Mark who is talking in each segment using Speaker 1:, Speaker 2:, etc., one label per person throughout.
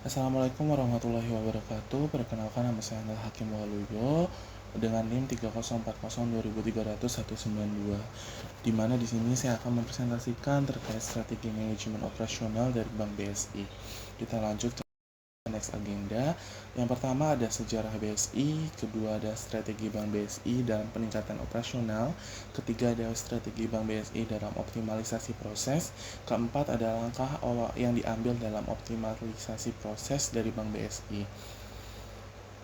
Speaker 1: Assalamualaikum warahmatullahi wabarakatuh. Perkenalkan, nama saya adalah Hakim Waluyo dengan NIM 304023192. Di mana di sini saya akan mempresentasikan terkait strategi manajemen operasional dari Bank BSI. Kita lanjut ke next agenda. Yang pertama ada sejarah BSI, kedua ada strategi Bank BSI dalam peningkatan operasional, ketiga ada strategi Bank BSI dalam optimalisasi proses, keempat ada langkah awal yang diambil dalam optimalisasi proses dari Bank BSI.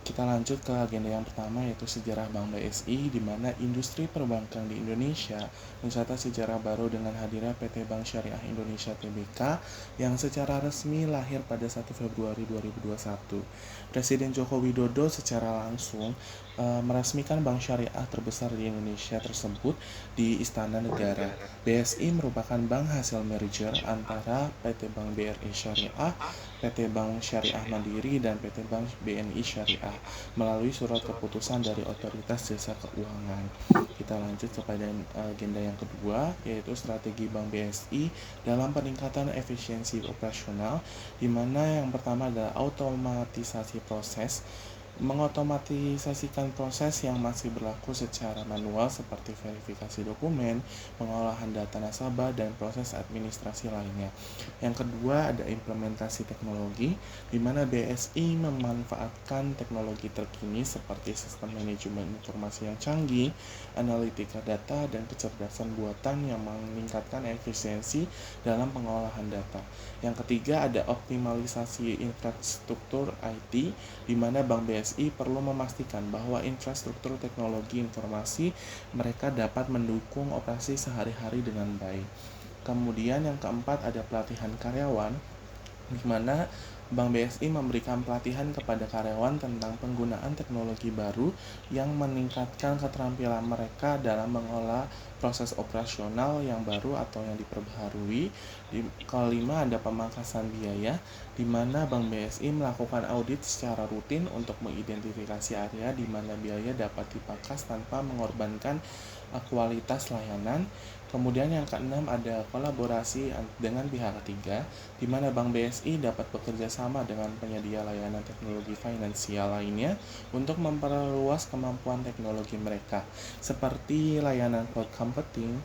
Speaker 1: Kita lanjut ke agenda yang pertama, yaitu sejarah Bank BSI, di mana industri perbankan di Indonesia mencatat sejarah baru dengan hadirnya PT Bank Syariah Indonesia Tbk yang secara resmi lahir pada 1 Februari 2021. Presiden Joko Widodo secara langsung meresmikan bank syariah terbesar di Indonesia tersebut di Istana Negara. BSI merupakan bank hasil merger antara PT Bank BRI Syariah, PT Bank Syariah Mandiri, dan PT Bank BNI Syariah melalui surat keputusan dari Otoritas Jasa Keuangan. Kita lanjut kepada agenda yang kedua, yaitu strategi Bank BSI dalam peningkatan efisiensi operasional, di mana yang pertama adalah automatisasi proses. Mengotomatisasikan proses yang masih berlaku secara manual seperti verifikasi dokumen, pengolahan data nasabah, dan proses administrasi lainnya. Yang kedua ada implementasi teknologi, di mana BSI memanfaatkan teknologi terkini seperti sistem manajemen informasi yang canggih, analitika data, dan kecerdasan buatan yang meningkatkan efisiensi dalam pengolahan data. Yang ketiga ada optimalisasi infrastruktur IT, di mana Bank BSI perlu memastikan bahwa infrastruktur teknologi informasi mereka dapat mendukung operasi sehari-hari dengan baik. Kemudian yang keempat ada pelatihan karyawan, di mana Bank BSI memberikan pelatihan kepada karyawan tentang penggunaan teknologi baru yang meningkatkan keterampilan mereka dalam mengolah proses operasional yang baru atau yang diperbaharui. Kelima ada pemangkasan biaya, di mana Bank BSI melakukan audit secara rutin untuk mengidentifikasi area di mana biaya dapat dipangkas tanpa mengorbankan kualitas layanan. Kemudian yang keenam ada kolaborasi dengan pihak ketiga, di mana Bank BSI dapat bekerja sama dengan penyedia layanan teknologi finansial lainnya untuk memperluas kemampuan teknologi mereka, seperti layanan cloud computing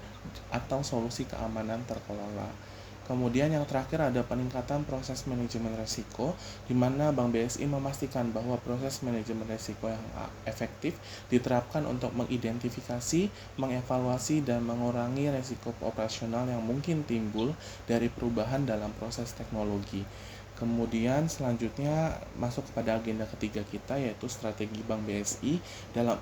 Speaker 1: atau solusi keamanan terkelola. Kemudian yang terakhir ada peningkatan proses manajemen risiko, di mana Bank BSI memastikan bahwa proses manajemen risiko yang efektif diterapkan untuk mengidentifikasi, mengevaluasi, dan mengurangi risiko operasional yang mungkin timbul dari perubahan dalam proses teknologi. Kemudian selanjutnya masuk kepada agenda ketiga kita, yaitu strategi Bank BSI dalam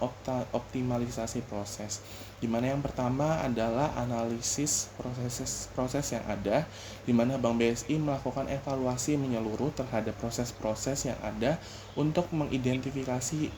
Speaker 1: optimalisasi proses. Di mana yang pertama adalah analisis proses yang ada, di mana Bank BSI melakukan evaluasi menyeluruh terhadap proses-proses yang ada untuk mengidentifikasi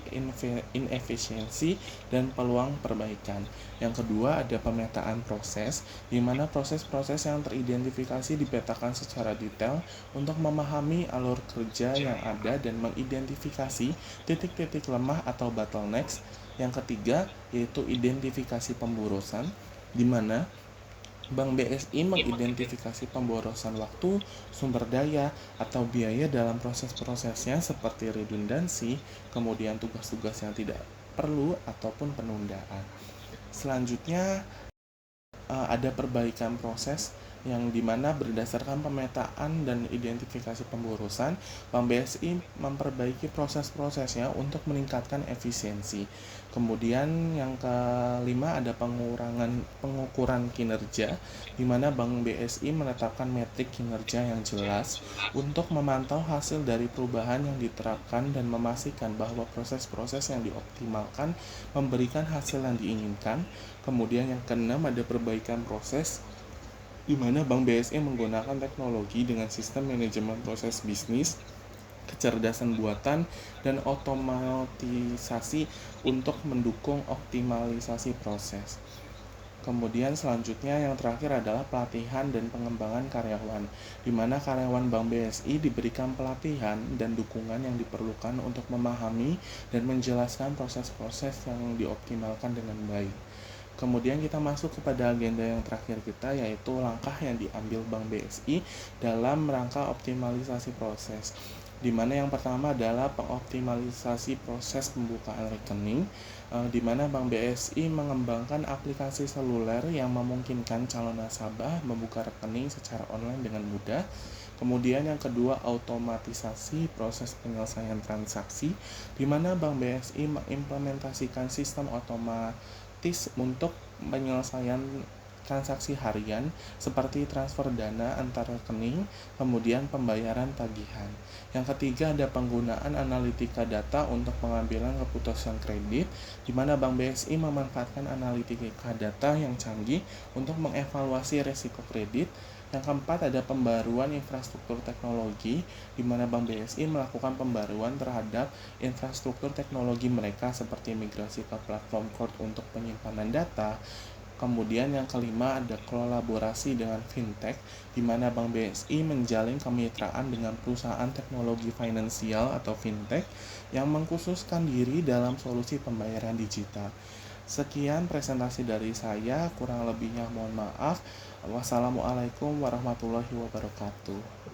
Speaker 1: inefisiensi dan peluang perbaikan. Yang kedua ada pemetaan proses, di mana proses-proses yang teridentifikasi dipetakan secara detail untuk memahami alur kerja yang ada dan mengidentifikasi titik-titik lemah atau bottlenecks. Yang ketiga yaitu identifikasi pemborosan, di mana Bank BSI mengidentifikasi pemborosan waktu, sumber daya, atau biaya dalam proses-prosesnya seperti redundansi, kemudian tugas-tugas yang tidak perlu ataupun penundaan. Selanjutnya ada perbaikan proses yang dimana berdasarkan pemetaan dan identifikasi pemborosan, Bank BSI memperbaiki proses-prosesnya untuk meningkatkan efisiensi. Kemudian yang kelima ada pengukuran kinerja, di mana Bank BSI menetapkan metrik kinerja yang jelas untuk memantau hasil dari perubahan yang diterapkan dan memastikan bahwa proses-proses yang dioptimalkan memberikan hasil yang diinginkan. Kemudian yang keenam ada perbaikan proses, di mana Bank BSI menggunakan teknologi dengan sistem manajemen proses bisnis, kecerdasan buatan, dan otomatisasi untuk mendukung optimalisasi proses. Kemudian selanjutnya yang terakhir adalah pelatihan dan pengembangan karyawan, di mana karyawan Bank BSI diberikan pelatihan dan dukungan yang diperlukan untuk memahami dan menjelaskan proses-proses yang dioptimalkan dengan baik. Kemudian kita masuk kepada agenda yang terakhir kita, yaitu langkah yang diambil Bank BSI dalam rangka optimalisasi proses. Di mana yang pertama adalah pengoptimalisasi proses pembukaan rekening, di mana Bank BSI mengembangkan aplikasi seluler yang memungkinkan calon nasabah membuka rekening secara online dengan mudah. Kemudian yang kedua, automatisasi proses penyelesaian transaksi, di mana Bank BSI mengimplementasikan sistem otomatis untuk penyelesaian transaksi harian seperti transfer dana antar rekening, kemudian pembayaran tagihan. Yang ketiga, ada penggunaan analitika data untuk pengambilan keputusan kredit, di mana Bank BSI memanfaatkan analitika data yang canggih untuk mengevaluasi risiko kredit. Yang keempat, ada pembaruan infrastruktur teknologi, di mana Bank BSI melakukan pembaruan terhadap infrastruktur teknologi mereka seperti migrasi ke platform cloud untuk penyimpanan data. Kemudian yang kelima, ada kolaborasi dengan fintech, di mana Bank BSI menjalin kemitraan dengan perusahaan teknologi finansial atau fintech yang mengkhususkan diri dalam solusi pembayaran digital. Sekian presentasi dari saya, kurang lebihnya mohon maaf. Wassalamualaikum warahmatullahi wabarakatuh.